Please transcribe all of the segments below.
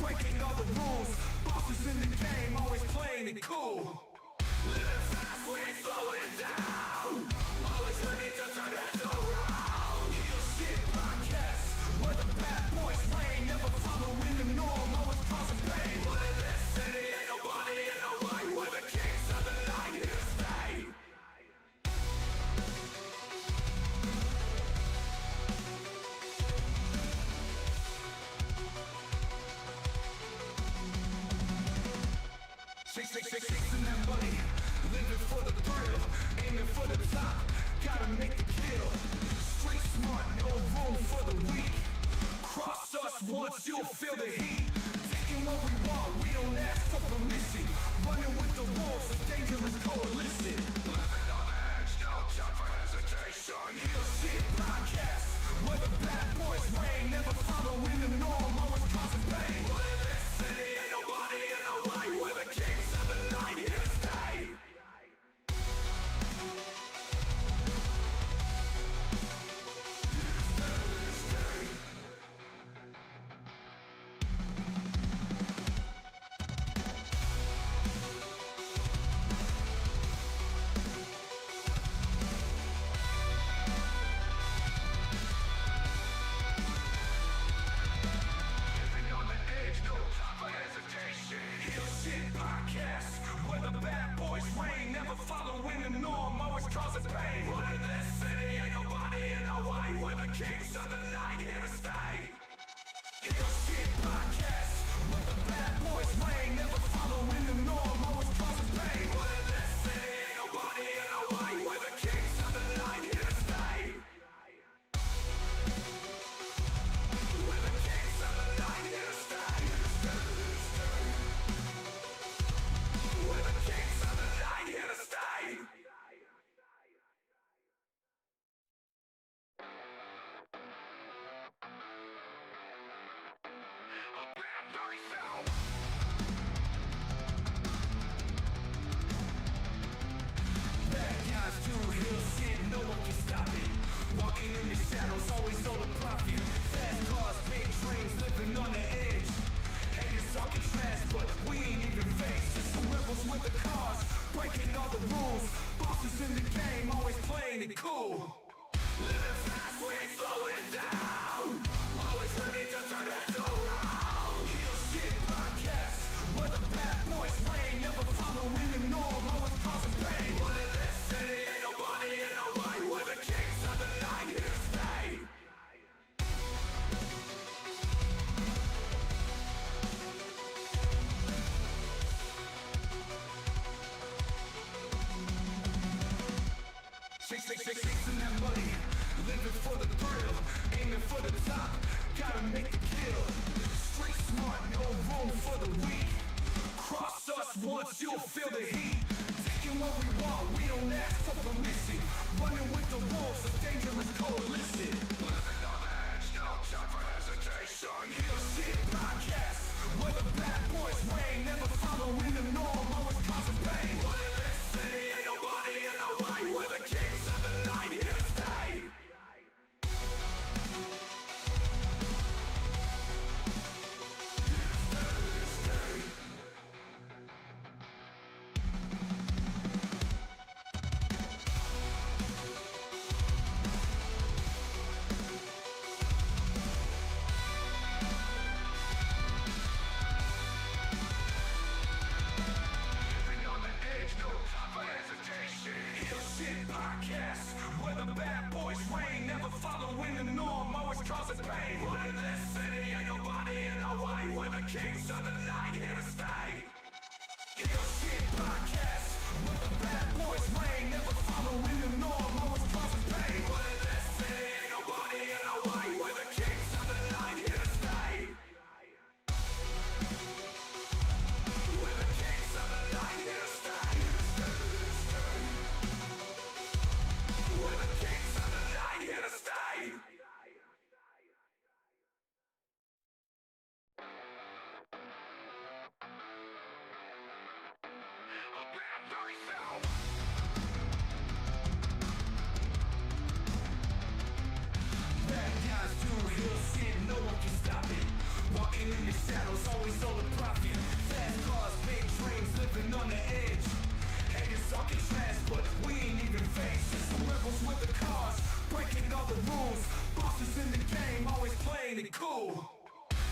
breaking all the rules. Bosses in the game, always playing it cool. Living fast, we ain't slowing down. Always ready to turn heads around. Real shit podcast, where the bad boys reign. Never following the norm, always causing pain. But in this city ain't nobody in the right. We're the kings of the night, here to stay. Chasing that money, living for the thrill, aiming for the top, gotta make the kill. Street smart, no room for the weak. Cross us once, you'll feel the heat. Taking what we want, we don't ask for permission. Running with the wolves, a dangerous coalition. Living on the edge, no time for hesitation. Real shit podcast, where the bad boys reign. Never following the norm, always causing pain. But in this city ain't nobody in the right. We're the kings of the night, here to stay. Following the norm, always causing pain. But in this city ain't nobody in the white. We're the kings of the night, here to stay. Real shit podcast, where the bad boys reign. Never following the norm, always causing pain. But in this city ain't nobody in the white. We're the kings of the night, here to stay. We're the kings of the night, here to stay. We're the kings of the night, here to stay. No one can stop it. Walking in the shadows, always all the profit. Fast cars, big dreams, living on the edge. Haters talking trash, but we ain't even faced. Just some rebels with the cars, breaking all the rules. Bosses in the game, always playing it cool. Living fast, we ain't slowing down. Always ready to turn heads around. Real shit podcast, where the bad boys reign. Never following the norm, always causing pain. But in this city ain't nobody in the right. We're the kings of the night, here to stay. Chasing that money, living for the thrill, aiming for the top, gotta make the kill. Street smart, no room for the weak. Cross us once, you'll feel the heat. Taking what we want, we don't ask for permission. Running with the wolves, a dangerous coalition. Living on the edge, no time for hesitation. Real shit podcast, where the bad boys reign. Never following the norm, always causing pain. But in this city ain't nobody in the right. We're the kings of the night, here to stay. Where the bad boys reign, never following the norm, always causing pain. But in this city ain't nobody in the white. We're the kings of the night, here to stay. Real shit podcast, where the bad boys reign, never following the norm, always causing pain. But in this city ain't nobody in the white. We're the kings of the night, here to stay. We're the kings of the night, here to stay. We're the kings of the night, here to stay. the shadows, always all the profit. Fast cars, big dreams, living on the edge. Haters talking trash, but we ain't even faced. Just some rebels with the cars, breaking all the rules. Bosses in the game, always playing it cool.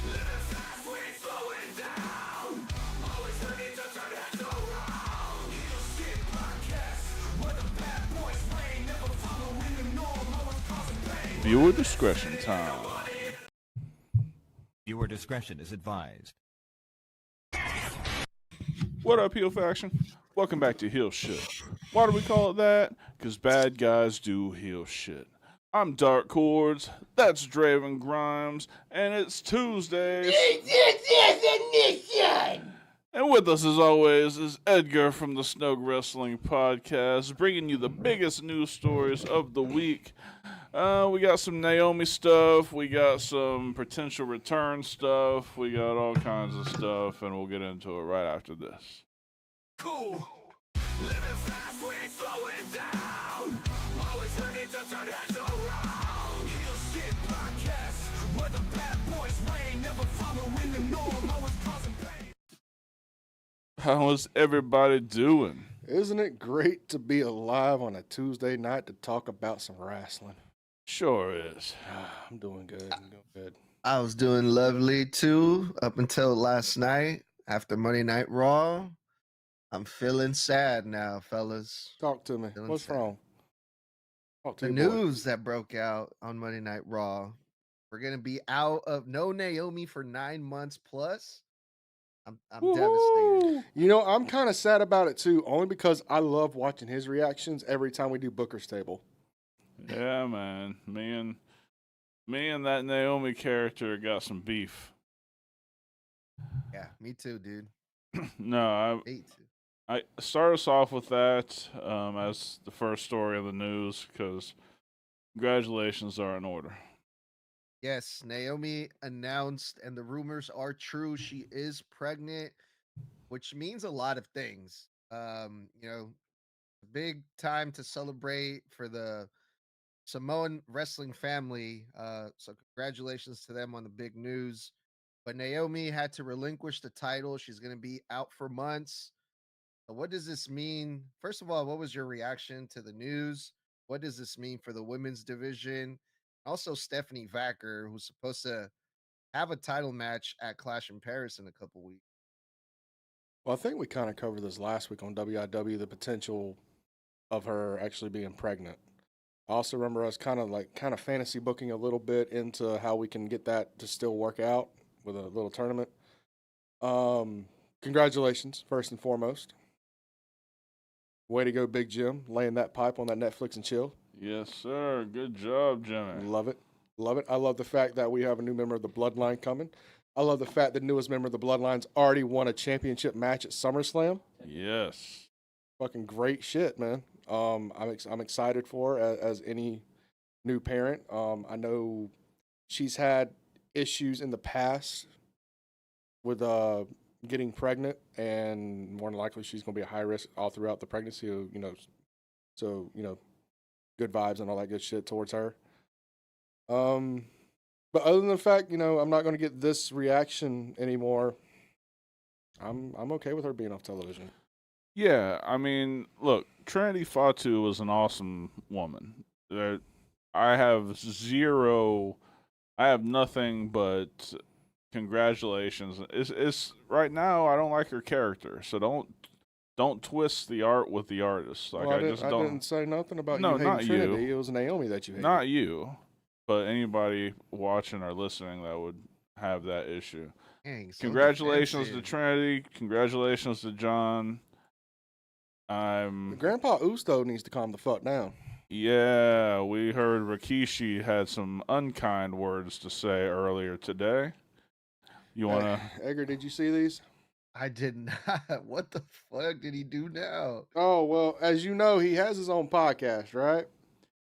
Living fast, we ain't slowing down. Always ready to turn heads around. Heel shit podcast, where the bad boys reign. Never following the norm, always causing pain. Viewer discretion time. Viewer discretion is advised. What up, Heel Faction? Welcome back to Heel Shit. Why do we call it that? Because bad guys do heel shit. I'm Dark Cordz, that's Draven Grimes, and it's Tuesday. And with us, as always, is Edgar from the Snug Wrestling Podcast, bringing you the biggest news stories of the week. We got some Naomi stuff, we got some potential return stuff, we got all kinds of stuff, and we'll get into it right after this. Cool. Living fast, we ain't slowing down. Always ready to turn heads around. Heel shit podcast, where the bad boys reign. Never following the norm, always causing pain. How is everybody doing? Isn't it great to be alive on a Tuesday night to talk about some wrestling? Sure is. I'm doing good. I was doing lovely too up until last night after Monday Night Raw. I'm feeling sad now, fellas. Talk to me. Feeling What's sad. wrong? Talk to The your boy. news that broke out on Monday Night Raw. We're gonna be out of no Naomi for 9 months plus. I'm devastated. Woo-hoo! You know, I'm kind of sad about it too, only because I love watching his reactions every time we do Booker's Table. Yeah, man. Me and that Naomi character got some beef. Yeah, me too, dude. No, Hate to. I start us off with that as the first story of the news because congratulations are in order. Yes, Naomi announced, and the rumors are true. She is pregnant, which means a lot of things. Big time to celebrate for the Samoan wrestling family. So congratulations to them on the big news. But Naomi had to relinquish the title. She's going to be out for months. So what does this mean? First of all, what was your reaction to the news? What does this mean for the women's division? Also, Stephanie Vacker, who's supposed to have a title match at Clash in Paris in a couple weeks. Well, I think we kind of covered this last week on WIW, the potential of her actually being pregnant. I also remember us kind of fantasy booking a little bit into how we can get that to still work out with a little tournament. Congratulations, first and foremost. Way to go, Big Jim, laying that pipe on that Netflix and chill. Yes, sir. Good job, Jimmy. Love it. Love it. I love the fact that we have a new member of the Bloodline coming. I love the fact that the newest member of the Bloodline's already won a championship match at SummerSlam. Yes. Fucking great shit, man. I'm excited for her as any new parent. I know she's had issues in the past with getting pregnant, and more than likely she's going to be a high risk all throughout the pregnancy. So good vibes and all that good shit towards her. But other than the fact, I'm not going to get this reaction anymore. I'm okay with her being off television. Yeah, I mean, look, Trinity Fatu was an awesome woman. I have nothing but congratulations. It's right now I don't like her character, so don't twist the art with the artist. Like Well, I didn't say nothing about No, you hating not you. Trinity. It was Naomi that you hated. Not you, but anybody watching or listening that would have that issue. Dang, so Congratulations to defensive. Trinity. Congratulations to John. Grandpa Usto needs to calm the fuck down. Yeah, we heard Rikishi had some unkind words to say earlier today. You want to... Edgar, did you see these? I did not. What the fuck did he do now? Oh, well, as you know, he has his own podcast, right?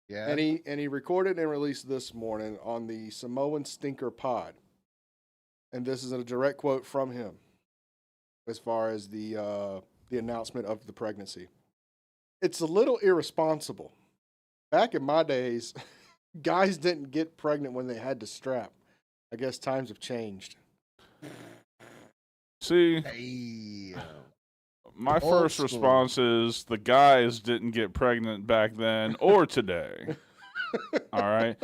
Yeah. And he recorded and released this morning on the Samoan Stinker Pod. And this is a direct quote from him as far as the announcement of the pregnancy. It's a little irresponsible. Back in my days, guys didn't get pregnant when they had to strap. I guess times have changed. See, Damn. my Old first school. response is the guys didn't get pregnant back then or today. All right.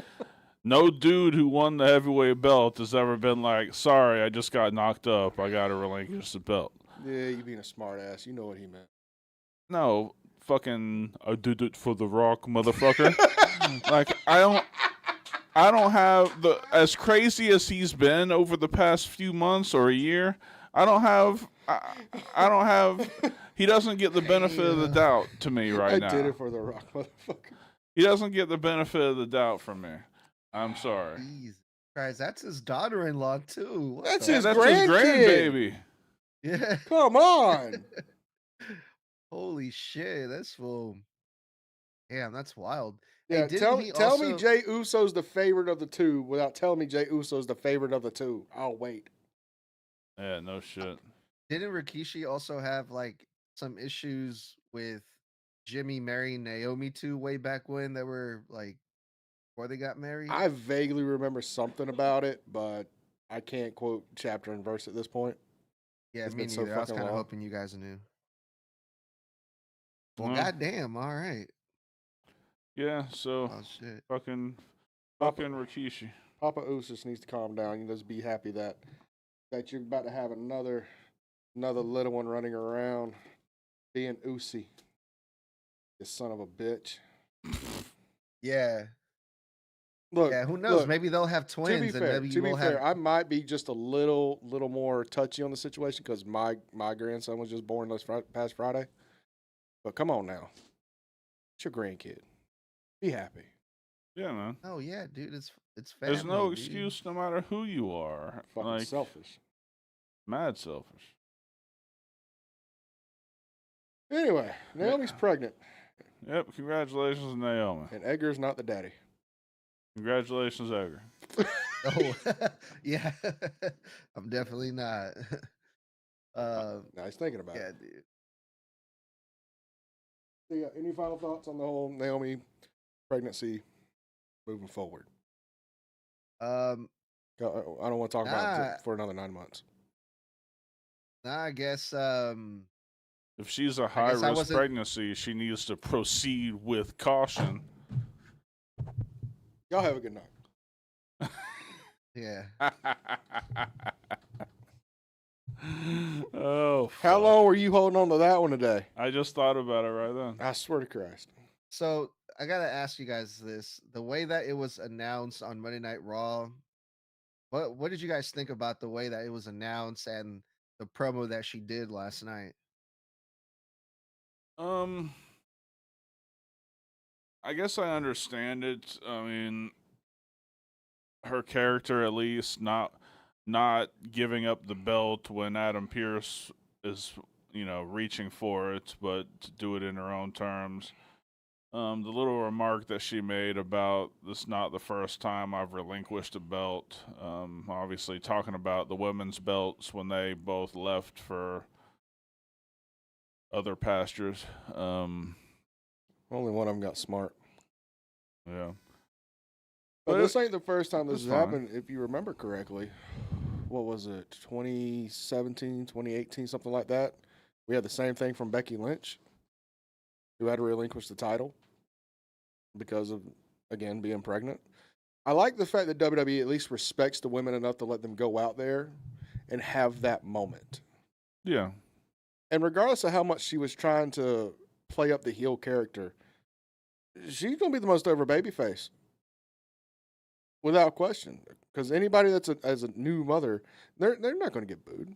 No dude who won the heavyweight belt has ever been like, sorry, I just got knocked up. I got to relinquish the belt. Yeah, you being a smart ass. You know what he meant. No, fucking, I did it for the Rock, motherfucker. Like, I don't have the, as crazy as he's been over the past few months or a year, I don't have, he doesn't get the benefit of the doubt to me right now. I did it for the Rock, motherfucker. He doesn't get the benefit of the doubt from me. I'm sorry. Jesus Christ, that's his daughter-in-law too. What That's the- his That's grandkid. his grandbaby. Yeah. Come on. Holy shit, that's full. Damn, that's wild. Yeah, didn't tell he me also- Jey Uso's the favorite of the two without telling me Jey Uso's the favorite of the two. I'll wait. Yeah, no shit. Didn't Rikishi also have like some issues with Jimmy marrying Naomi too way back when they were like before they got married? I vaguely remember something about it, but I can't quote chapter and verse at this point. Yeah, it's me been so neither. I was fucking kind of long. hoping you guys knew. Well, Well, goddamn, all right. yeah, so Oh shit. fucking Papa- Rikishi. Papa Usos needs to calm down. You just be happy that you're about to have another little one running around being Usi. You son of a bitch. Yeah. Look, Yeah, who knows? look, Maybe they'll have to twins be and fair, maybe to be we'll fair, have I might be just a little more touchy on the situation because my grandson was just born past Friday. But come on now, it's your grandkid. Be happy. Yeah, man. Oh yeah, dude, it's family. There's no dude. excuse no matter who you are. Fucking Like, selfish. mad selfish. Anyway, Naomi's pregnant, Yep, congratulations, Naomi. and Edgar's not the daddy. Congratulations, Edgar. Oh yeah. I'm definitely not. Now he's thinking about Yeah, it. dude. So, yeah, any final thoughts on the whole Naomi pregnancy moving forward? I don't want to talk about Nah. it for another 9 months. Nah, I guess If she's a guess high I risk wasn't- pregnancy, she needs to proceed with caution. Y'all have a good night. yeah. Oh, How fuck. long were you holding on to that one today? I just thought about it right then. I swear to Christ. So I gotta ask you guys this: the way that it was announced on Monday Night Raw, what did you guys think about the way that it was announced and the promo that she did last night? I guess I understand it. I mean, her character at least not giving up the belt when Adam Pearce is, reaching for it, but to do it in her own terms. The little remark that she made about this not the first time I've relinquished a belt. Obviously talking about the women's belts when they both left for other pastures. Only one of them got smart. Yeah. But But this ain't the first time this it's has fine. happened, if you remember correctly. What was it? 2017, 2018, something like that. We had the same thing from Becky Lynch, who had to relinquish the title because of, again, being pregnant. I like the fact that WWE at least respects the women enough to let them go out there and have that moment. Yeah. And regardless of how much she was trying to play up the heel character, she's going to be the most over babyface. Without question. Because anybody that's as a new mother, they're not going to get booed.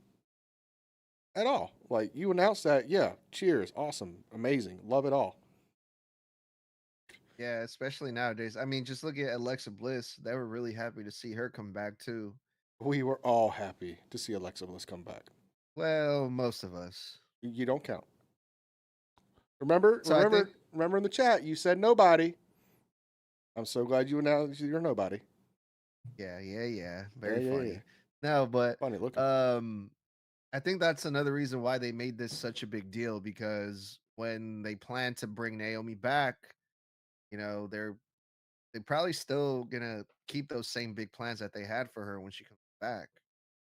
At all. Like, you announce that, yeah, cheers, awesome, amazing, love it all. Yeah, especially nowadays. I mean, just look at Alexa Bliss. They were really happy to see her come back too. We were all happy to see Alexa Bliss come back. Well, most of us. You don't count. Remember So I think- in the chat, you said nobody. I'm so glad you announced you're nobody. Yeah. Very Yeah, funny. yeah. No, but Funny looking. I think that's another reason why they made this such a big deal, because when they plan to bring Naomi back, they're probably still gonna keep those same big plans that they had for her when she comes back.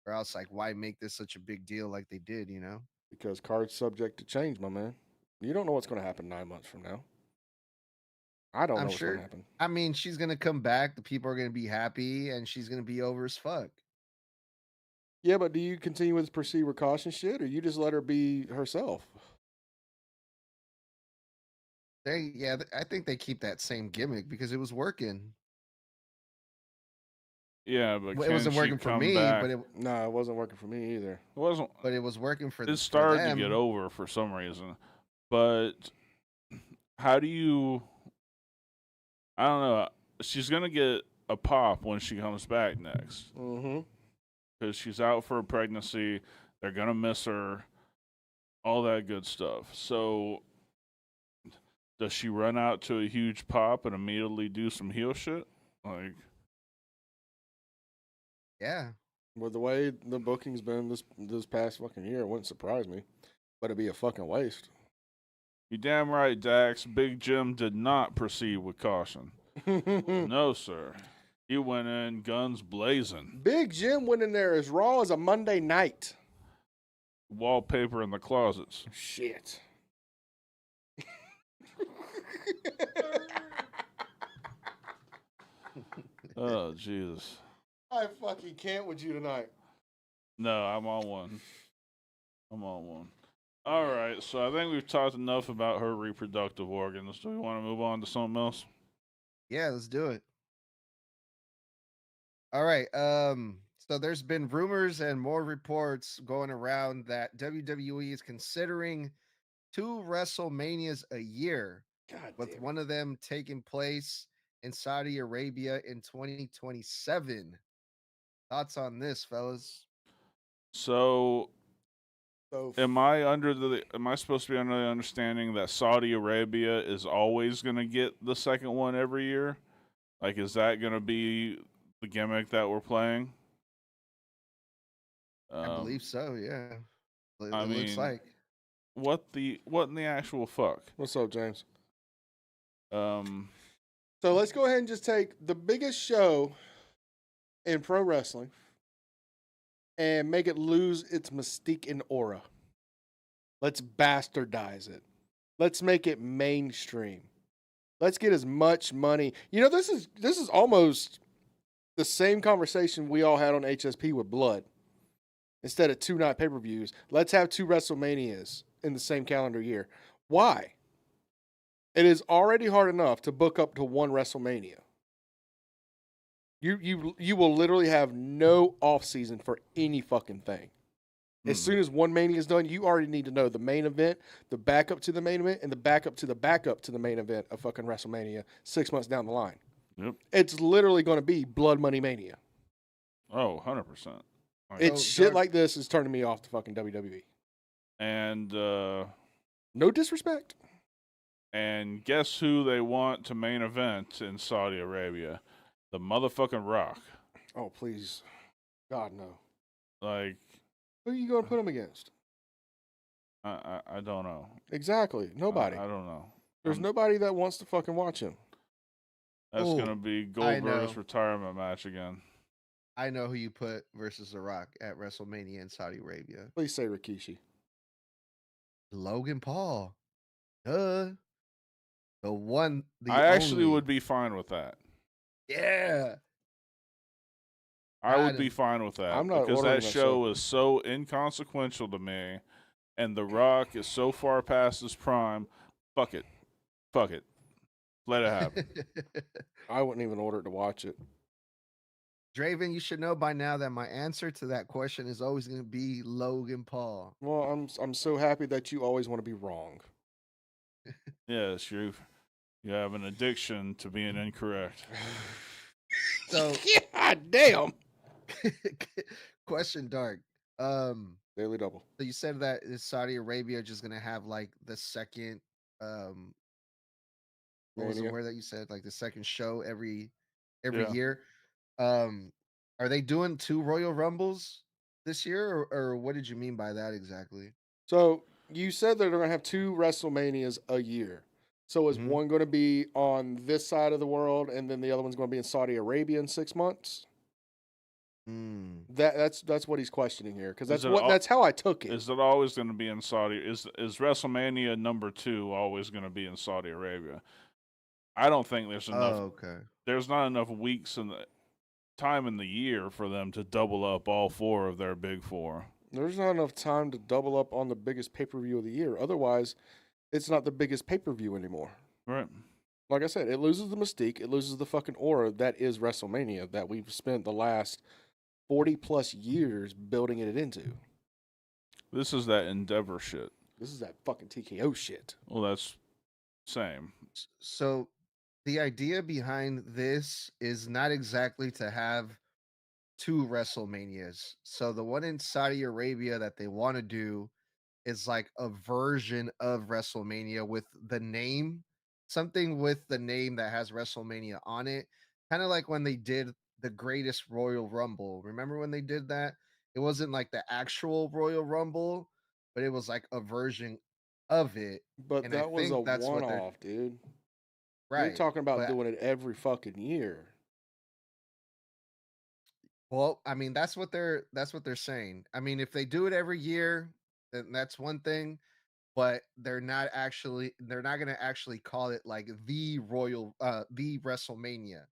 Or else, like, why make this such a big deal like they did? Because Card's subject to change, my man. You don't know what's going to happen 9 months from now. I don't I'm know what's going to sure. happen. I mean, she's gonna come back. The people are gonna be happy, and she's gonna be over as fuck. Yeah, but do you continue with proceed with caution shit, or you just let her be herself? I think they keep that same gimmick because it was working. Yeah, but Well, it can wasn't she working for come me, back? No, it wasn't working for me either. It wasn't. but it was working for It for started to get them. over for some reason, but how do you? I don't know. She's gonna get a pop when she comes back next Mm-hmm. because she's out for a pregnancy. They're gonna miss her. All that good stuff. So, does she run out to a huge pop and immediately do some heel shit? Like, Yeah, With the way the booking's been this past fucking year, it wouldn't surprise me. But it'd be a fucking waste. you damn right, Dax. Big Jim did not proceed with caution. No, sir. He went in guns blazing. Big Jim went in there as raw as a Monday night. Wallpaper in the closets. Shit. Oh, Jesus. I fucking can't with you tonight. No, I'm on one. I'm on one. All right, so I think we've talked enough about her reproductive organs. Do we want to move on to something else? yeah. Let's do it. All right. So there's been rumors and more reports going around that WWE is considering 2 WrestleManias a year, God with damn. one of them taking place in Saudi Arabia in 2027. Thoughts on this, fellas? So, So am I supposed to be under the understanding that Saudi Arabia is always going to get the second one every year? Like, is that going to be the gimmick that we're playing? I believe so. Yeah, it I looks mean, like. what in the actual fuck? what's up, James? Um, So let's go ahead and just take the biggest show in pro wrestling and make it lose its mystique and aura. Let's bastardize it. Let's make it mainstream. Let's get as much money. This is almost the same conversation we all had on HSP with Blood. Instead of 2 night pay-per-views, let's have 2 WrestleManias in the same calendar year. Why? It is already hard enough to book up to 1 WrestleMania. You will literally have no off season for any fucking thing. As soon as 1 Mania is done, you already need to know the main event, the backup to the main event, and the backup to the main event of fucking WrestleMania 6 months down the line. Yep. It's literally going to be Blood Money Mania. Oh, 100%. It's shit like this is turning me off to fucking WWE. And No disrespect. and guess who they want to main event in Saudi Arabia? The motherfucking Rock. Oh, please. God, no. Like, Who are you going to put him against? I don't know. Exactly. Nobody. I don't know. There's nobody that wants to fucking watch him. That's Ooh, gonna be I Goldberg's know. retirement match again. I know who you put versus The Rock at WrestleMania in Saudi Arabia. Please say Rikishi. Logan Paul. Duh. The one, the I actually only. would be fine with that. Yeah. I would Got be him. fine with that I'm not because ordering that that show is so inconsequential to me, and The Rock is so far past his prime. Fuck it, let it happen. I wouldn't even order it to watch it. Draven, you should know by now that my answer to that question is always going to be Logan Paul. Well, I'm so happy that you always want to be wrong. Yes, you have an addiction to being incorrect. So, God damn. question, Dark. Daily double. So you said that is Saudi Arabia just going to have like the second, what was the Mania. word that you said? Like the second show every Yeah. year. Are they doing 2 Royal Rumbles this year, or what did you mean by that exactly? So you said that they're going to have 2 WrestleManias a year. So is Mhm. one going to be on this side of the world and then the other one's going to be in Saudi Arabia in 6 months? That's what he's questioning here, because Is it all- that's how I took it. Is it always going to be in Saudi? Is WrestleMania number 2 always going to be in Saudi Arabia? I don't think there's enough. Oh, okay. There's not enough weeks in the time in the year for them to double up all 4 of their big 4. There's not enough time to double up on the biggest pay-per-view of the year. Otherwise, it's not the biggest pay-per-view anymore. Right. Like I said, it loses the mystique. It loses the fucking aura that is WrestleMania that we've spent the last 40-plus years building it into. This is that Endeavor shit. This is that fucking TKO shit. Well, that's same. So the idea behind this is not exactly to have 2 WrestleManias. So the one in Saudi Arabia that they want to do is like a version of WrestleMania with the name, something with the name that has WrestleMania on it. Kind of like when they did the Greatest Royal Rumble. Remember when they did that? It wasn't like the actual Royal Rumble, but it was like a version of it. But And I that was a think that's what they're- one-off, dude. Right. You're talking about but- doing it every fucking year. Well, I mean, that's what they're saying. I mean, if they do it every year, then that's one thing, but they're not going to actually call it like the WrestleMania.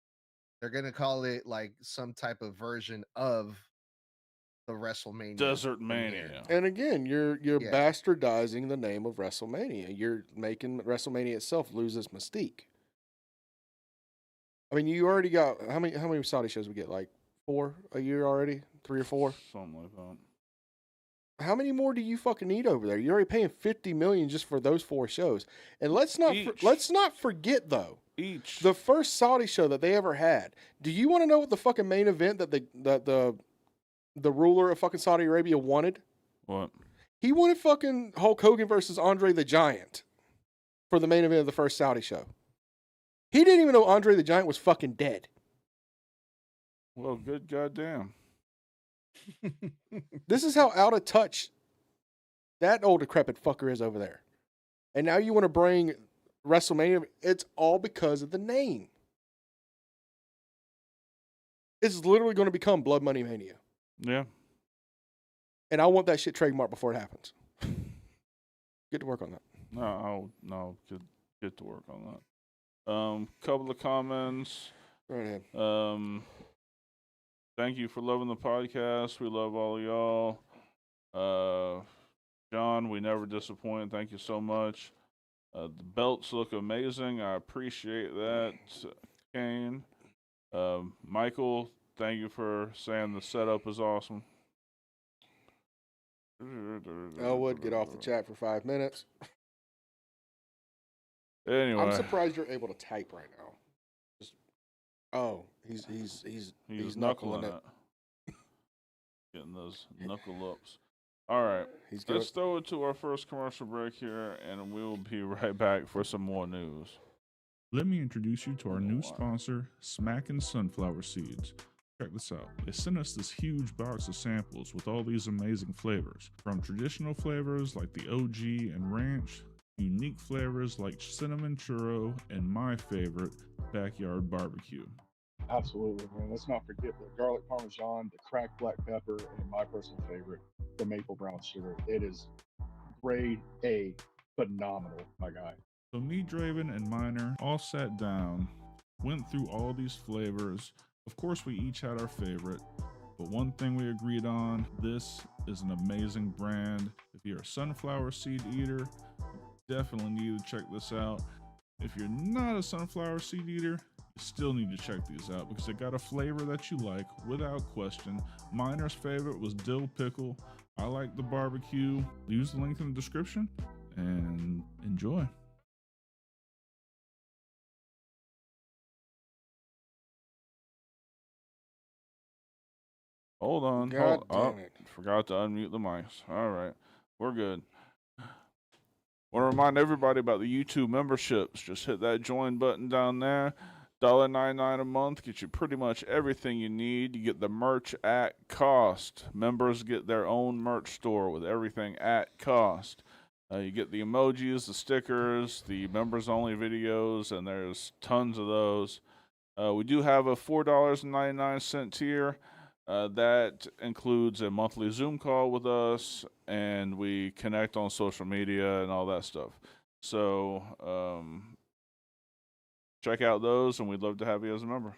They're going to call it like some type of version of the WrestleMania. Desert premiere. Mania. And again, you're Yeah. bastardizing the name of WrestleMania. You're making WrestleMania itself lose its mystique. I mean, you already got how many Saudi shows we get? Like 4 a year already? 3 or 4? Something like that. How many more do you fucking need over there? You're already paying $50 million just for those 4 shows. And let's not forget though, Each. the first Saudi show that they ever had. Do you want to know what the fucking main event that the ruler of fucking Saudi Arabia wanted? What? He wanted fucking Hulk Hogan versus Andre the Giant for the main event of the first Saudi show. He didn't even know Andre the Giant was fucking dead. Well, good goddamn. This is how out of touch that old decrepit fucker is over there. And now you want to bring WrestleMania. It's all because of the name. It's literally going to become Blood Money Mania. Yeah. And I want that shit trademarked before it happens. Get to work on that. No, get to work on that. Couple of comments. Right ahead. Thank you for loving the podcast. We love all of y'all. John, we never disappoint. Thank you so much. The belts look amazing. I appreciate that. Kane. Michael, thank you for saying the setup is awesome. Elwood, get off the chat for 5 minutes. Anyway, I'm surprised you're able to type right now. He's knuckling it. Getting those knuckle ups. All right, let's throw it to our first commercial break here, and we will be right back for some more news. Let me introduce you to our new sponsor, Smackin' Sunflower Seeds. Check this out. They sent us this huge box of samples with all these amazing flavors. From traditional flavors like the OG and ranch, unique flavors like cinnamon churro, and my favorite, backyard barbecue. Absolutely, man. Let's not forget the garlic parmesan, the cracked black pepper, and my personal favorite, the maple brown sugar. It is grade A, phenomenal, my guy. So me, Draven, and Miner all sat down, went through all these flavors. Of course, we each had our favorite, but one thing we agreed on, this is an amazing brand. If you're a sunflower seed eater, you definitely need to check this out. If you're not a sunflower seed eater, you still need to check these out because they got a flavor that you like without question. Miner's favorite was dill pickle. I like the barbecue. Use the link in the description and enjoy. Hold on. God damn it. Forgot to unmute the mics. All right, we're good. Want to remind everybody about the YouTube memberships. Just hit that join button down there. $1.99 a month gets you pretty much everything you need. You get the merch at cost. Members get their own merch store with everything at cost. You get the emojis, the stickers, the members-only videos, and there's tons of those. We do have a $4.99 tier. That includes a monthly Zoom call with us, and we connect on social media and all that stuff. So check out those, and we'd love to have you as a member.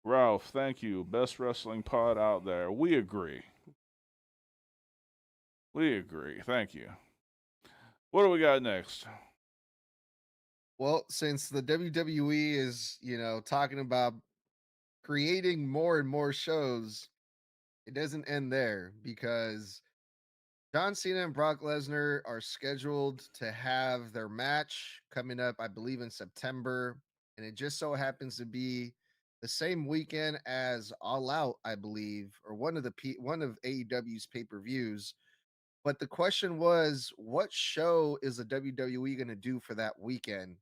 Ralph, thank you. Best wrestling pod out there. We agree. We agree. Thank you. What do we got next? Well, since the WWE is, talking about creating more and more shows, it doesn't end there because John Cena and Brock Lesnar are scheduled to have their match coming up, I believe, in September. And it just so happens to be the same weekend as All Out, I believe, or one of AEW's pay-per-views. But the question was, what show is the WWE going to do for that weekend?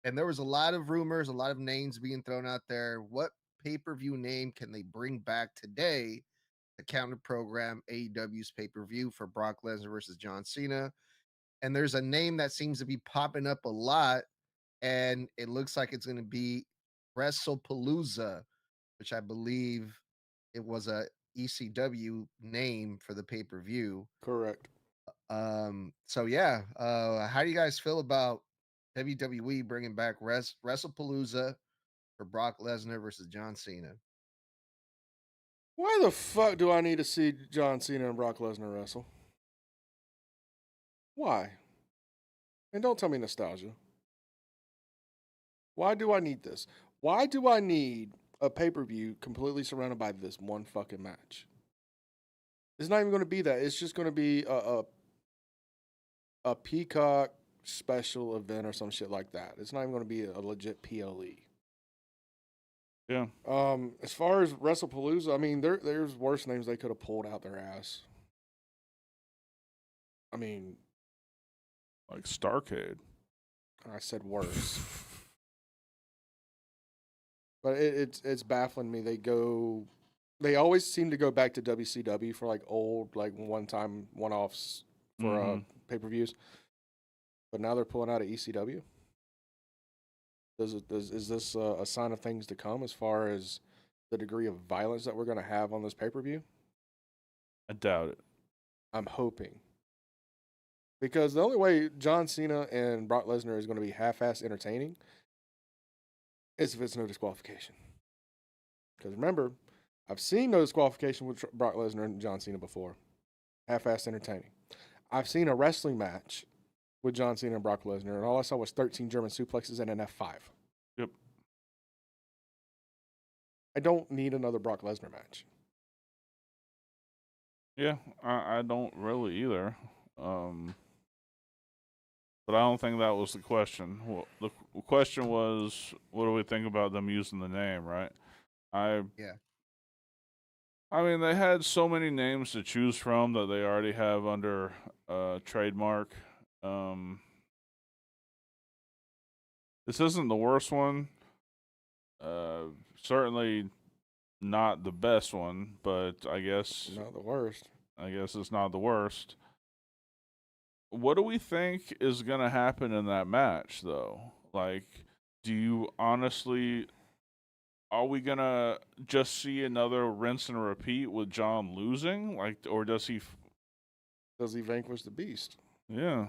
And there was a lot of rumors, a lot of names being thrown out there. What pay-per-view name can they bring back today to counter program AEW's pay-per-view for Brock Lesnar versus John Cena? And there's a name that seems to be popping up a lot, and it looks like it's going to be WrestlePalooza, which I believe it was a ECW name for the pay-per-view. Correct. So yeah, how do you guys feel about WWE bringing back WrestlePalooza for Brock Lesnar versus John Cena? Why the fuck do I need to see John Cena and Brock Lesnar wrestle? Why? And don't tell me nostalgia. Why do I need this? Why do I need a pay-per-view completely surrounded by this one fucking match? It's not even going to be that. It's just going to be a Peacock special event or some shit like that. It's not even going to be a legit PLE. Yeah. As far as WrestlePalooza, I mean, there's worse names they could have pulled out their ass. I mean, Like Starcade. I said worse. But it's baffling me. They always seem to go back to WCW for like old, like one-time one-offs for pay-per-views. But now they're pulling out of ECW. Is this a sign of things to come as far as the degree of violence that we're going to have on this pay-per-view? I doubt it. I'm hoping. Because the only way John Cena and Brock Lesnar is going to be half-ass entertaining is if it's no disqualification. Because remember, I've seen no disqualification with Brock Lesnar and John Cena before. Half-ass entertaining. I've seen a wrestling match with John Cena and Brock Lesnar, and all I saw was 13 German suplexes and an F5. Yep. I don't need another Brock Lesnar match. Yeah, I don't really either. But I don't think that was the question. Well, the question was, what do we think about them using the name, right? Yeah. I mean, they had so many names to choose from that they already have under trademark. This isn't the worst one. Certainly not the best one, but I guess Not the worst. I guess it's not the worst. What do we think is going to happen in that match, though? Like, do you honestly, are we going to just see another rinse and repeat with John losing? Like, or does he? Does he vanquish the beast? Yeah.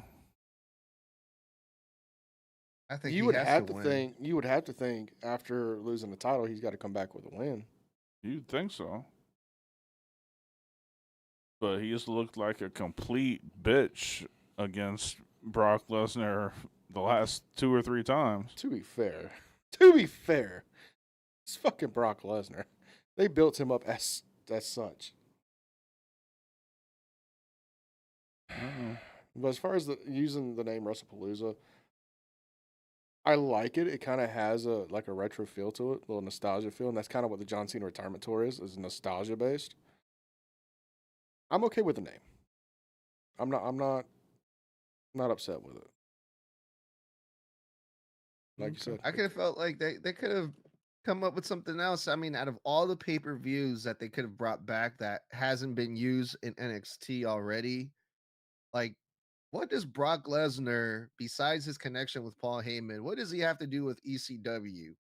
I think You he would has have to to win. think. You would have to think after losing the title, he's got to come back with a win. You'd think so. But he's looked like a complete bitch against Brock Lesnar the last 2 or 3 times. To be fair, it's fucking Brock Lesnar. They built him up as such. But as far as using the name WrestlePalooza, I like it. It kind of has a retro feel to it, a little nostalgia feel, and that's kind of what the John Cena retirement tour is nostalgia based. I'm okay with the name. I'm not upset with it. Like you said, I could have felt like they could have come up with something else. I mean, out of all the pay-per-views that they could have brought back that hasn't been used in NXT already, like what does Brock Lesnar, besides his connection with Paul Heyman, what does he have to do with ECW?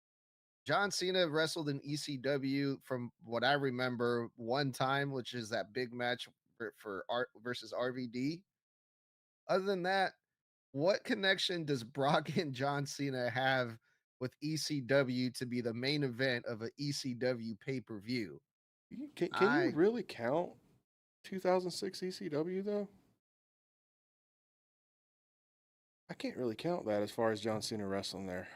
John Cena wrestled in ECW from what I remember one time, which is that big match for Art versus RVD. Other than that, what connection does Brock and John Cena have with ECW to be the main event of an ECW pay per view? Can you really count 2006 ECW though? I can't really count that as far as John Cena wrestling there.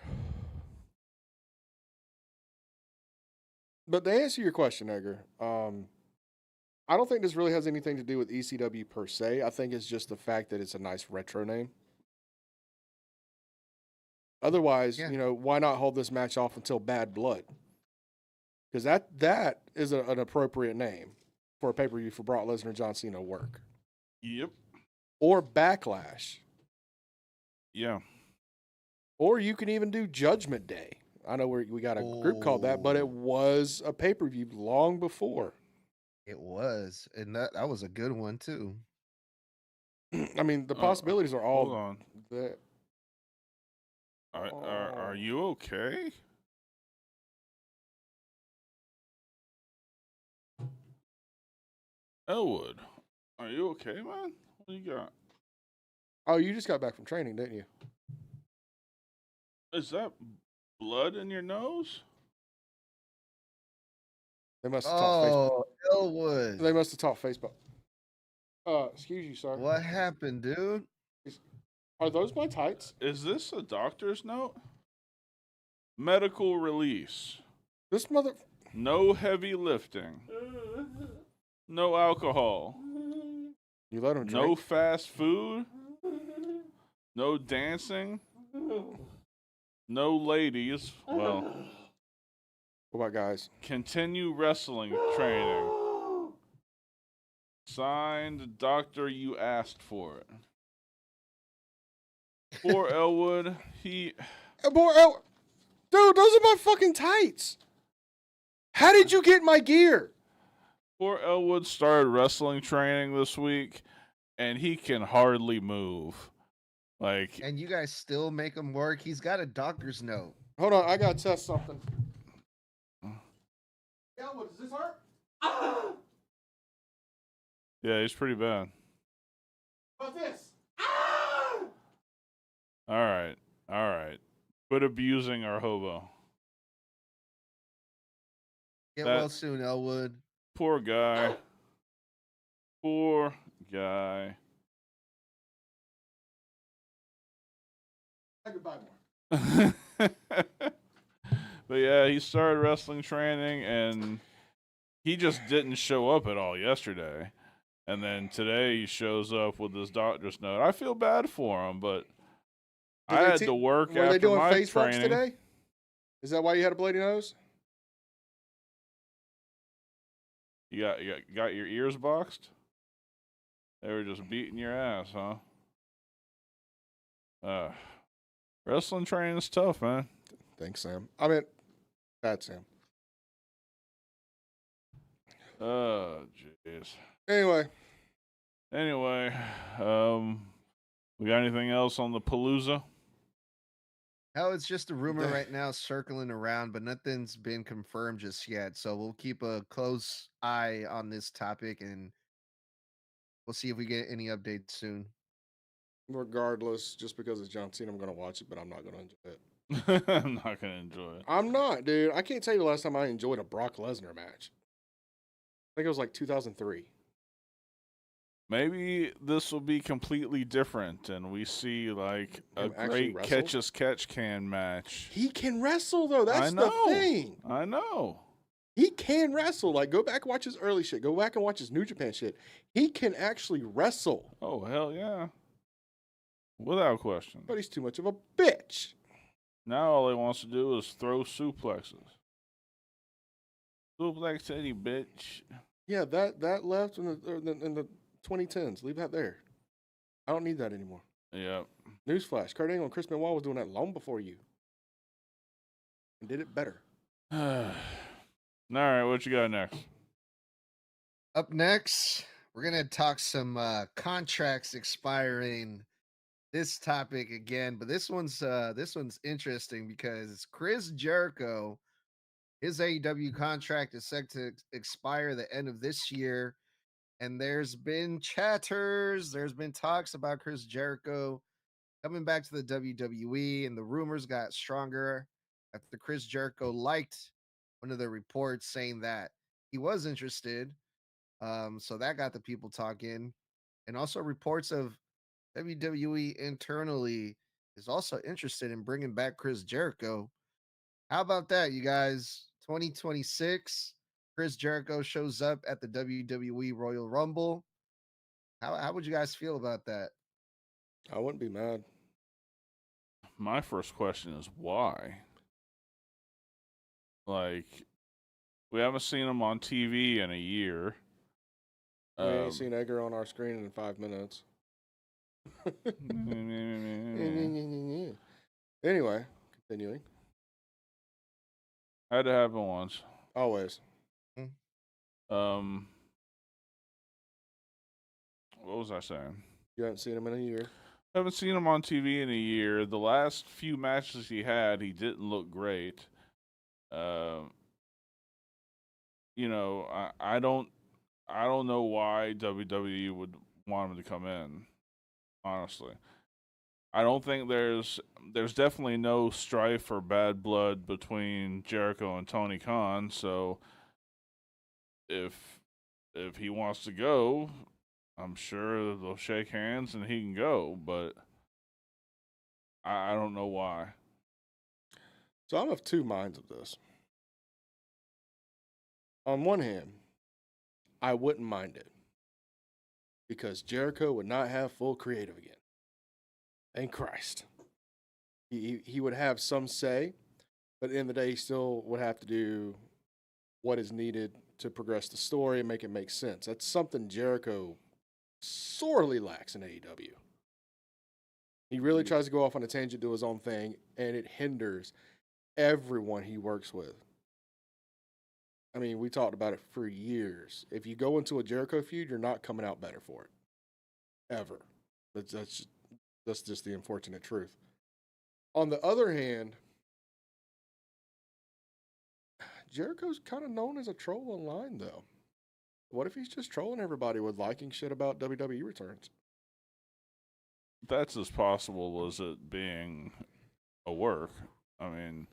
But to answer your question, Edgar, I don't think this really has anything to do with ECW per se. I think it's just the fact that it's a nice retro name. Otherwise, Yeah. why not hold this match off until Bad Blood? Because that is an appropriate name for a pay-per-view for Brock Lesnar and John Cena work. Yep. Or Backlash. Yeah. Or you can even do Judgment Day. I know we got a group called that, but it was a pay-per-view long before. It was, and that was a good one too. I mean, the possibilities are all Hold on. that. Are you okay? Elwood, are you okay, man? What do you got? Oh, you just got back from training, didn't you? Is that blood in your nose? They must have talked Facebook. Oh, Elwood. They must have talked Facebook. Excuse you, sir. What happened, dude? Are those my tights? Is this a doctor's note? Medical release. This mother. No heavy lifting. No alcohol. You let him drink? No fast food. No dancing. No ladies. Well, What about guys? continue wrestling training. Signed, doctor, you asked for it. Poor Elwood, Boy, dude, those are my fucking tights. How did you get my gear? poor Elwood started wrestling training this week, and he can hardly move. Like, And you guys still make him work? He's got a doctor's note. Hold on, I gotta test something. Elwood, does this hurt? yeah, he's pretty bad. How about this? All right. Quit abusing our hobo. Get That- well soon, Elwood. Poor guy. Poor guy. Goodbye more. But yeah, he started wrestling training and he just didn't show up at all yesterday. And then today he shows up with his doctor's note. I feel bad for him, but I had to work Were after they doing my face rubs training. today? Is that why you had a bloody nose? You got your ears boxed? They were just beating your ass, huh? Wrestling training is tough, man. Thanks, Sam. I mean, bad Sam. Oh, jeez. Anyway, we got anything else on the Palooza? Hell, it's just a rumor right now circling around, but nothing's been confirmed just yet. So we'll keep a close eye on this topic and we'll see if we get any updates soon. regardless, just because it's John Cena, I'm going to watch it, but I'm not going to enjoy it. I'm not gonna enjoy it. I'm not, dude. I can't tell you the last time I enjoyed a Brock Lesnar match. I think it was like 2003. Maybe this will be completely different, and we see like a Him actually great wrestle? catch as catch can match. He can wrestle, though. That's I know. the thing. I know. He can wrestle. Like, go back and watch his early shit. Go back and watch his New Japan shit. He can actually wrestle, Oh hell yeah, without question. but he's too much of a bitch. Now all he wants to do is throw suplexes. Suplex Teddy, bitch. Yeah, that left in the 2010s. Leave that there. I don't need that anymore. Yep. Newsflash: Kurt Angle and Chris Benoit was doing that long before you, and did it better. All right, what you got next? Up next, we're gonna talk some contracts expiring. This topic again, but this one's interesting because Chris Jericho His AEW contract is set to expire the end of this year. And there's been there's been talks about Chris Jericho coming back to the WWE, and the rumors got stronger after Chris Jericho liked one of the reports saying that he was interested. So that got the people talking. And also reports of WWE internally is also interested in bringing back Chris Jericho. How about that, you guys? 2026, Chris Jericho shows up at the WWE Royal Rumble. How would you guys feel about that? I wouldn't be mad. My first question is why? Like, we haven't seen him on TV in a year. We ain't seen Edgar on our screen in 5 minutes. Anyway, continuing. Had to happen once. Always. What was I saying? You haven't seen him in a year. Haven't seen him on TV in a year. The last few matches he had, he didn't look great. You know, I don't know why WWE would want him to come in. Honestly, I don't think there's definitely no strife or bad blood between Jericho and Tony Khan. So if he wants to go, I'm sure they'll shake hands and he can go. But I don't know why. So I'm of two minds of this. On one hand, I wouldn't mind it because Jericho would not have full creative again. Thank Christ. He would have some say, but at the end of the day, he still would have to do what is needed to progress the story and make it make sense. That's something Jericho sorely lacks in AEW. He really tries to go off on a tangent, do his own thing, and it hinders everyone he works with. I mean, we talked about it for years. If you go into a Jericho feud, you're not coming out better for it. Ever. That's just the unfortunate truth. On the other hand, Jericho's kind of known as a troll online, though. What if he's just trolling everybody with liking shit about WWE returns? That's as possible as it being a work. I mean,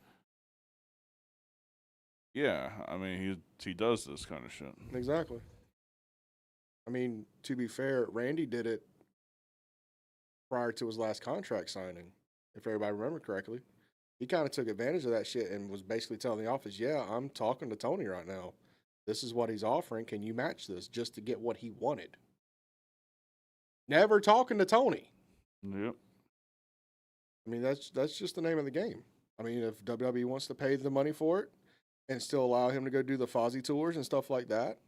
yeah. I mean, he does this kind of shit. Exactly. I mean, to be fair, Randy did it prior to his last contract signing, if everybody remember correctly. He kind of took advantage of that shit and was basically telling the office, yeah, I'm talking to Tony right now. This is what he's offering. Can you match this just to get what he wanted? Never talking to Tony. Yep. I mean, that's just the name of the game. I mean, if WWE wants to pay the money for it and still allow him to go do the Fozzy tours and stuff like that,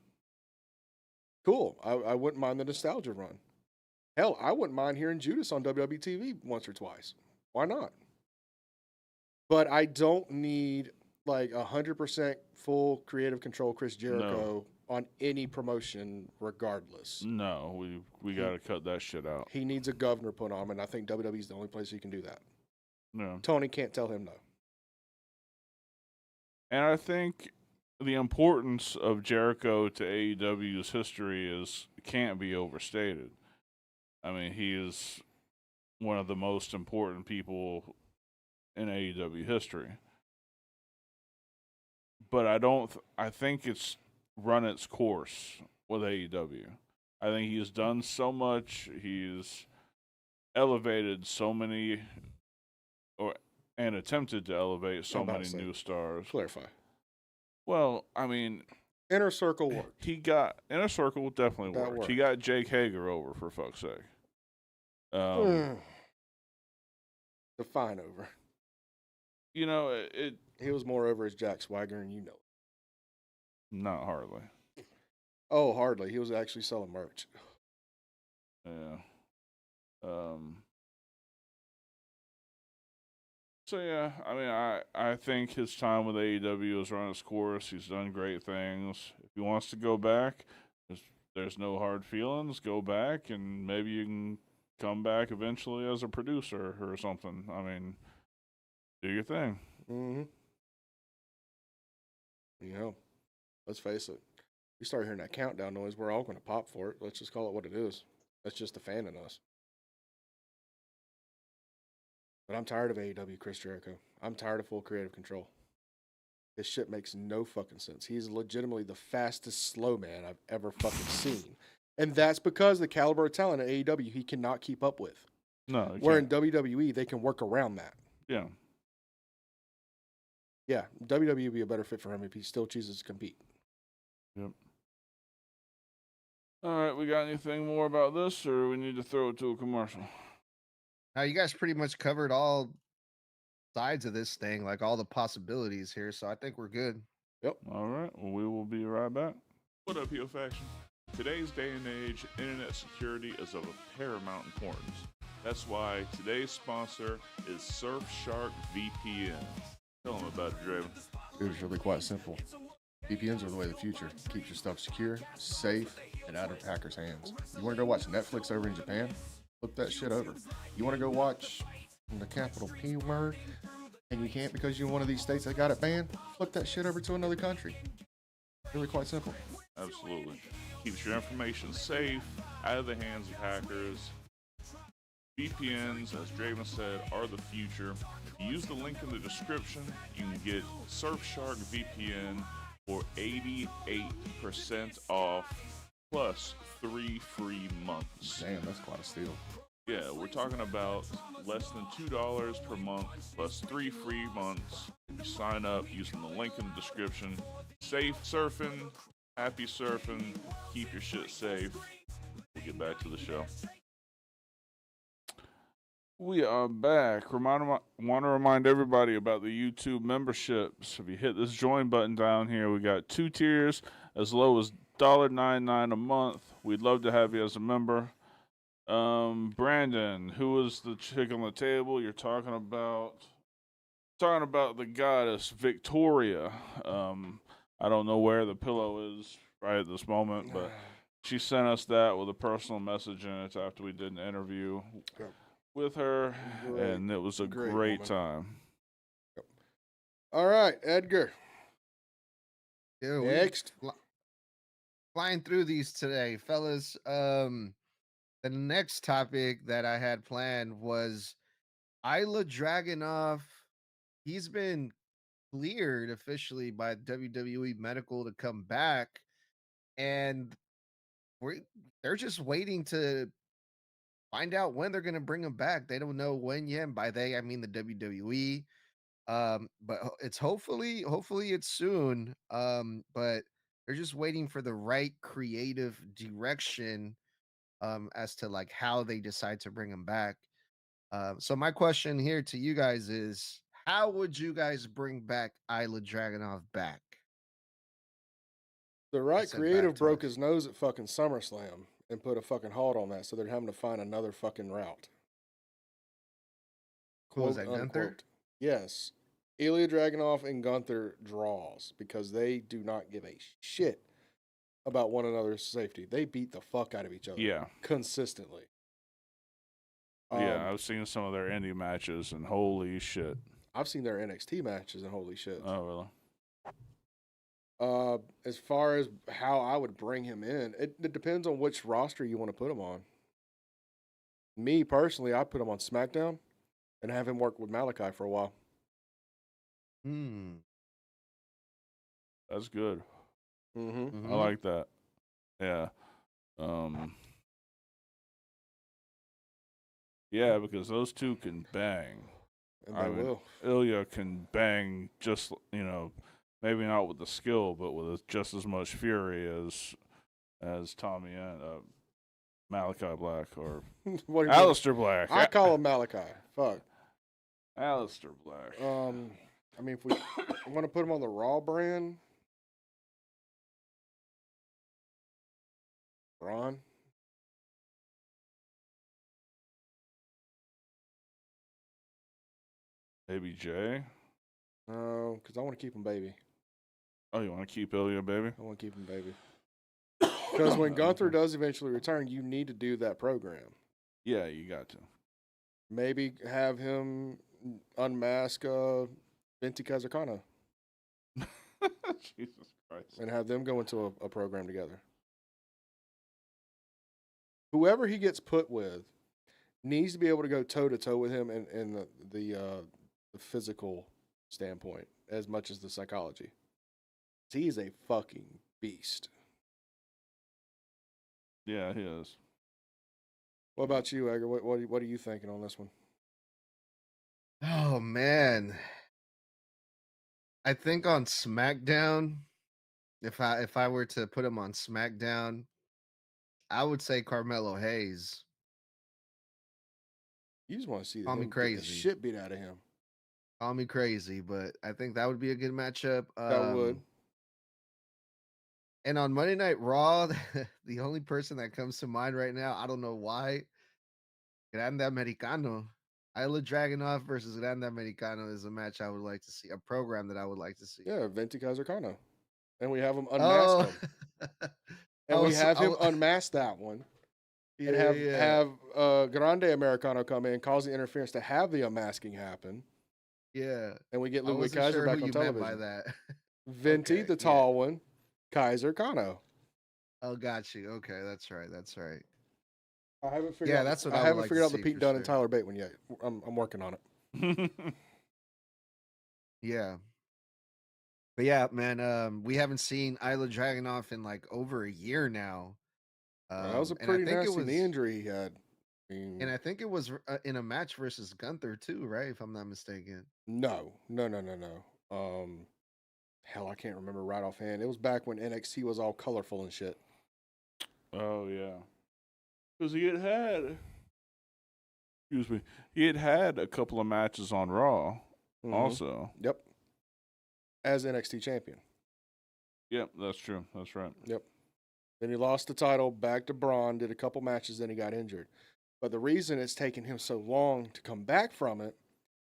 cool. I wouldn't mind the nostalgia run. Hell, I wouldn't mind hearing Judas on WWE TV once or twice. Why not? But I don't need like 100% full creative control Chris Jericho on any promotion regardless. No, we got to cut that shit out. He needs a governor put on him, and I think WWE's the only place he can do that. No. Tony can't tell him no. And I think the importance of Jericho to AEW's history can't be overstated. I mean, he is one of the most important people in AEW history. But I think it's run its course with AEW. I think he's done so much. He's elevated so many, and attempted to elevate so many new stars. Clarify. Well, I mean, Inner Circle worked. he got Inner Circle definitely That worked. worked. He got Jake Hager over, for fuck's sake. Define over. You know, He was more over as Jack Swagger, and you know it. not hardly. Oh, hardly. He was actually selling merch. Yeah. So yeah, I mean, I think his time with AEW has run its course. He's done great things. If he wants to go back, there's no hard feelings. Go back, and maybe you can come back eventually as a producer or something. I mean, do your thing. Mm-hmm. You know, let's face it. We start hearing that countdown noise, we're all going to pop for it. Let's just call it what it is. That's just the fan in us. But I'm tired of AEW Chris Jericho. I'm tired of full creative control. This shit makes no fucking sense. He's legitimately the fastest slow man I've ever fucking seen. And that's because the caliber of talent at AEW he cannot keep up with. No, you Where in can't. WWE, they can work around that. Yeah. Yeah, WWE would be a better fit for him if he still chooses to compete. Yep. All right, we got anything more about this, or we need to throw it to a commercial? Now, you guys pretty much covered all sides of this thing, like all the possibilities here. So I think we're good. All right, well, we will be right back. What up, Heel Faction? Today's day and age, internet security is of a paramount importance. That's why today's sponsor is Surfshark VPN. Tell them about it, Draven. Dude, it's really quite simple. VPNs are the way of the future. Keeps your stuff secure, safe, and out of hackers' hands. You want to go watch Netflix over in Japan? Flip that shit over. You want to go watch the capital P word, and you can't because you're in one of these states that got it banned? Flip that shit over to another country. Really quite simple. Absolutely. Keeps your information safe, out of the hands of hackers. VPNs, as Draven said, are the future. If you use the link in the description, you can get Surfshark VPN for 88% off, plus 3 free months. Damn, that's quite a steal. Yeah, we're talking about less than $2 per month, plus 3 free months. If you sign up using the link in the description. Safe surfing, happy surfing, keep your shit safe. We'll get back to the show. We are back. Want to remind everybody about the YouTube memberships. If you hit this join button down here, we got 2 tiers as low as $1.99 a month. We'd love to have you as a member. Brandon, who is the chick on the table you're talking about? Talking about the goddess Victoria. I don't know where the pillow is right at this moment, but she sent us that with a personal message in it after we did an interview with her, and it was a great time. All right, Edgar. Yeah, Next. Flying through these today, fellas. The next topic that I had planned was Ilia Dragunov. He's been cleared officially by WWE Medical to come back, and they're just waiting to find out when they're going to bring him back. They don't know when yet. And by they, I mean the WWE. But it's hopefully it's soon. But they're just waiting for the right creative direction as to like how they decide to bring him back. So my question here to you guys is, how would you guys bring back Ilia Dragunov back? The right Sent creative back to broke us. his nose at fucking SummerSlam and put a fucking halt on that, so they're having to find another fucking route. Who was Quote, that, Gunther? unquote. Yes. Ilya Dragunov and Gunther draws because they do not give a shit about one another's safety. They beat the fuck out of each other. Yeah. Consistently. Yeah, I've seen some of their indie matches, and holy shit. I've seen their NXT matches, and holy shit. Oh, really? As far as how I would bring him in, it depends on which roster you want to put him on. Me personally, I put him on SmackDown and have him work with Malachi for a while. That's good. Mm-hmm. I like that. Yeah. Yeah, because those two can bang. And they will. Ilya can bang just, maybe not with the skill, but with just as much fury as Tommy and Malachi Black or What do you mean? Aleister Black. I call him Malachi. Fuck. Aleister Black. I mean, if we want to put him on the Raw brand, Braun. Baby J. No, because I want to keep him baby. Oh, you want to keep Ilya, baby? I want to keep him baby. Because when Gunther does eventually return, you need to do that program. Yeah, you got to. Maybe have him unmask Venti Kazakana. Jesus Christ. and have them go into a program together. Whoever he gets put with needs to be able to go toe to toe with him in the physical standpoint as much as the psychology. He's a fucking beast. Yeah, he is. What about you, Edgar? What are you thinking on this one? Oh man, I think on SmackDown, if I were to put him on SmackDown, I would say Carmelo Hayes. You just want to see Call me him get the crazy. shit beat out of him. Call me crazy, but I think that would be a good matchup. That would. And on Monday Night Raw, the only person that comes to mind right now, I don't know why, Grande Americano. Ilia Dragunov versus Grande Americano is a match I would like to see, a program that I would like to see. Yeah, Venti Kaiser Kano. And we have him unmask him. And we have him unmask that one. Yeah, And have yeah. have Grande Americano come in, cause the interference to have the unmasking happen. Yeah. And we get I Ludwig wasn't Kaiser sure back who on you meant television. by that. Venti, Okay, the yeah. tall one, Kaiser Kano. Oh, got you. Okay, that's right. That's right. I haven't figured Yeah, out. that's what I I would haven't like figured to out the see Pete for Dunne and sure. Tyler Bate one yet. I'm working on it. Yeah. But yeah, man, we haven't seen Ilia Dragunov in like over a year now. That was a And I pretty think nasty it was, knee injury he had. I mean, and I think it was in a match versus Gunther too, right? If I'm not mistaken. no. Hell, I can't remember right offhand. It was back when NXT was all colorful and shit. Oh, yeah. Because he had a couple of matches on Raw Mhm. also. Yep. As NXT champion. Yep, that's true. That's right. Yep. Then he lost the title back to Braun, did a couple matches, then he got injured. But the reason it's taken him so long to come back from it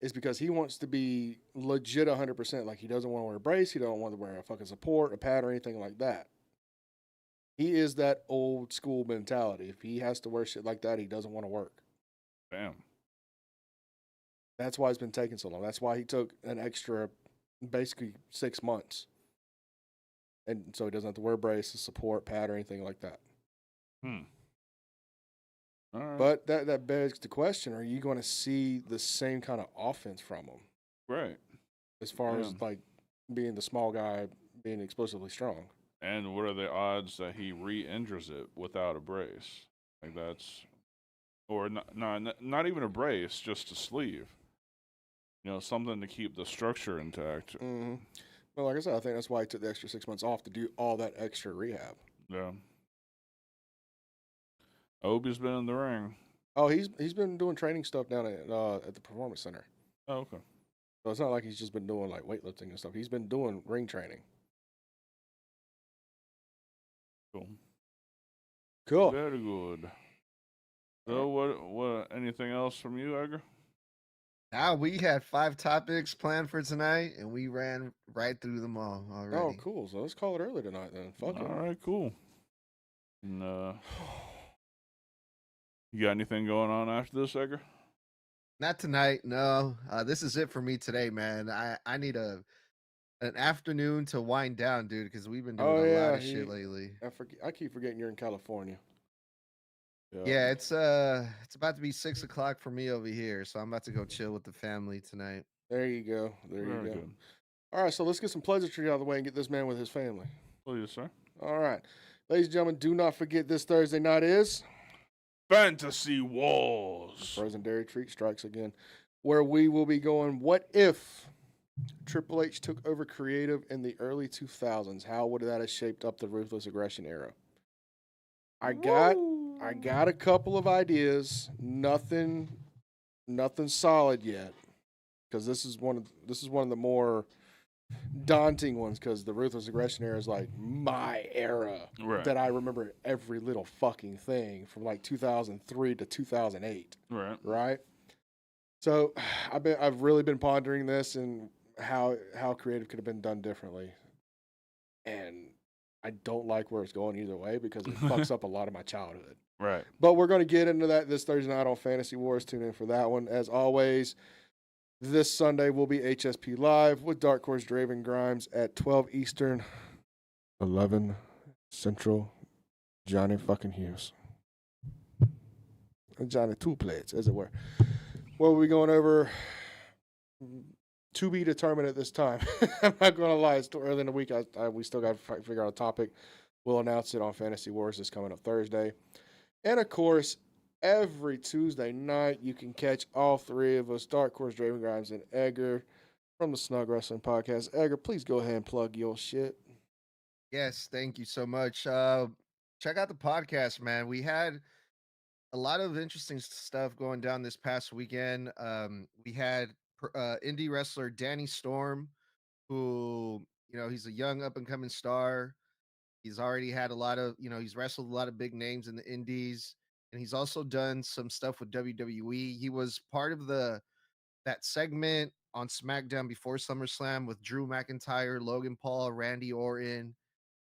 is because he wants to be legit 100%. Like, he doesn't want to wear a brace. He don't want to wear a fucking support, a pad, or anything like that. He is that old school mentality. If he has to wear shit like that, he doesn't want to work. Bam. That's why it's been taking so long. That's why he took an extra, basically 6 months. And so he doesn't have to wear a brace, a support, pad, or anything like that. All right. But that begs the question, are you going to see the same kind of offense from him? Right. As far as, Yeah. like, being the small guy, being explosively strong. And what are the odds that he re-injures it without a brace? Like that's, or not even a brace, just a sleeve. You know, something to keep the structure intact. Mm-hmm. Well, like I said, I think that's why he took the extra 6 months off to do all that extra rehab. Yeah. Obi's been in the ring. Oh, he's been doing training stuff down at the Performance Center. Oh, okay. So it's not like he's just been doing like weightlifting and stuff. He's been doing ring training. Cool. Cool. Very good. So what? Anything else from you, Edgar? Now we had 5 topics planned for tonight, and we ran right through them all already. Oh, cool. So let's call it early tonight then. Fuck it. All right, cool. And you got anything going on after this, Edgar? Not tonight, no. This is it for me today, man. I need an afternoon to wind down, dude, because we've been doing a lot of shit lately. I keep forgetting you're in California. Yeah, it's about to be 6 o'clock for me over here, so I'm about to go chill with the family tonight. There you go. There you Very go. good. All right, so let's get some pleasantry out of the way and get this man with his family. Please, sir. All right. Ladies and gentlemen, do not forget this Thursday night is Fantasy Wars. Frozen Dairy Treat Strikes again, where we will be going, what if Triple H took over creative in the early 2000s? How would that have shaped up the Ruthless Aggression era? I got a couple of ideas. Nothing solid yet, because this is one of the more daunting ones, because the Ruthless Aggression era is like my era, Right. that I remember every little fucking thing from like 2003 to 2008. Right. So I've really been pondering this and how creative could have been done differently, and I don't like where it's going either way, because it fucks up a lot of my childhood. Right. But we're going to get into that this Thursday night on Fantasy Wars. Tune in for that one. As always, This Sunday will be HSP Live with Dark Horse Draven Grimes at 12 Eastern, 11 Central. Johnny fucking Hughes. Johnny Two Plates, as it were. What we're we going over? To be determined at this time. I'm not going to lie. It's too early in the week. We still got to figure out a topic. We'll announce it on Fantasy Wars this coming up Thursday. And, of course, every Tuesday night, you can catch all three of us, Dark Horse, Draven Grimes, and Edgar from the Snug Wrestling Podcast. Edgar, please go ahead and plug your shit. Yes, thank you so much. Check out the podcast, man. We had a lot of interesting stuff going down this past weekend. We had indie wrestler Danny Storm, who, he's a young up and coming star. He's already had a lot of, he's wrestled a lot of big names in the indies, and he's also done some stuff with WWE. He was part of that segment on SmackDown before SummerSlam with Drew McIntyre, Logan Paul, Randy Orton,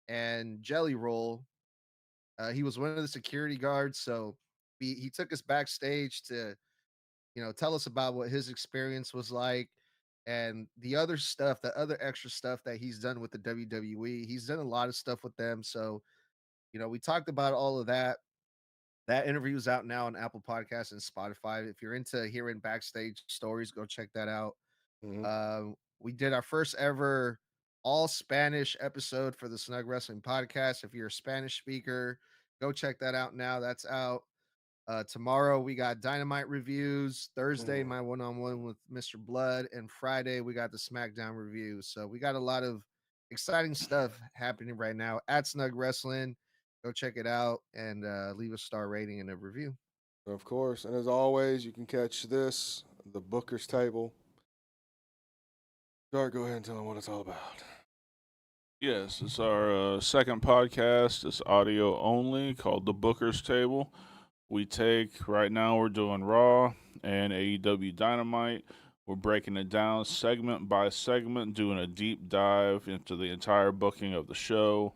and Jelly Roll. He was one of the security guards, so he took us backstage to, tell us about what his experience was like and the other stuff, the other extra stuff that he's done with the WWE. He's done a lot of stuff with them, so we talked about all of that. That interview is out now on Apple Podcasts and Spotify. If you're into hearing backstage stories, go check that out. We did our first ever all Spanish episode for the Snug Wrestling Podcast. If you're a Spanish speaker, go check that out now. That's out. Tomorrow we got Dynamite reviews. Thursday, my one-on-one with Mr. Blood, and Friday we got the SmackDown review. So we got a lot of exciting stuff happening right now at Snug Wrestling. Go check it out and leave a star rating and a review. Of course. And as always, you can catch this, the Booker's Table. Dark, go ahead and tell them what it's all about. Yes, it's our second podcast. It's audio only, called The Booker's Table. Right now we're doing Raw and AEW Dynamite. We're breaking it down segment by segment, doing a deep dive into the entire booking of the show.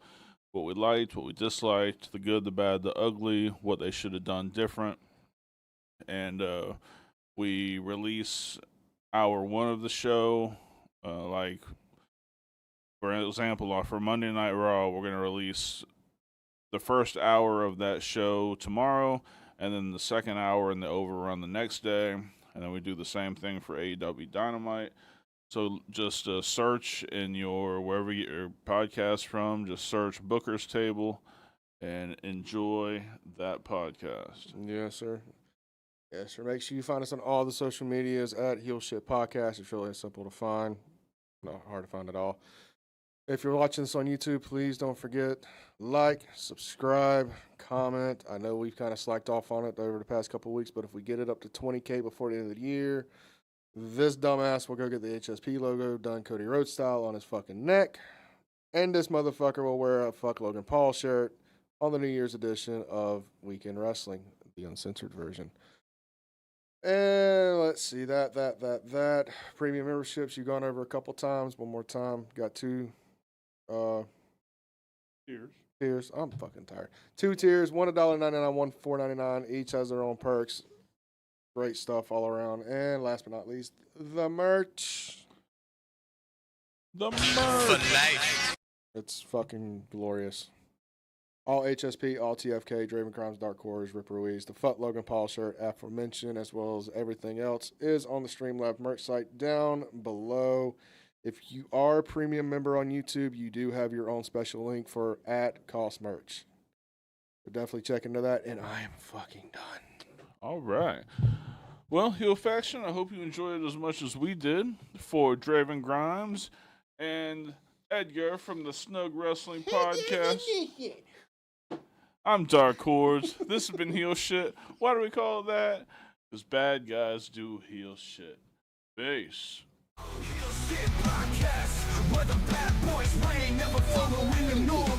What we liked, what we disliked, the good, the bad, the ugly, what they should have done different. And we release hour one of the show. Like, for example, for Monday Night Raw, we're going to release the first hour of that show tomorrow, and then the second hour and the overrun the next day. And then we do the same thing for AEW Dynamite. So just search in wherever you get your podcast from, just search Booker's Table and enjoy that podcast. Yes, sir. Yes, sir. Make sure you find us on all the social medias at Heel Shit Podcast. It's really simple to find. Not hard to find at all. If you're watching this on YouTube, please don't forget, like, subscribe, comment. I know we've kind of slacked off on it over the past couple of weeks, but if we get it up to 20K before the end of the year, this dumbass will go get the HSP logo done Cody Rhodes style on his fucking neck. And this motherfucker will wear a Fuck Logan Paul shirt on the New Year's edition of Weekend Wrestling, the uncensored version. And let's see, that. Premium memberships, you've gone over a couple times. One more time. Got two tiers. I'm fucking tired. 2 tiers, one $1.99, one $4.99. Each has their own perks. Great stuff all around. And last but not least, the merch. The merch! It's fucking glorious. All HSP, all TFK, Draven Crimes, Dark Horse, Rip Ruiz, the Fuck Logan Paul shirt, aforementioned, as well as everything else, is on the Streamlabs merch site down below. If you are a premium member on YouTube, you do have your own special link for @cost merch. So definitely check into that, and I am fucking done. All right. Well, Heel Faction, I hope you enjoyed it as much as we did. For Draven Grimes and Edgar from the Snug Wrestling Podcast, I'm Dark Cordz. This has been Heel Shit. Why do we call it that? Because bad guys do heel shit. Peace. Heel Shit Podcast, where the bad boys reign, never following the norm.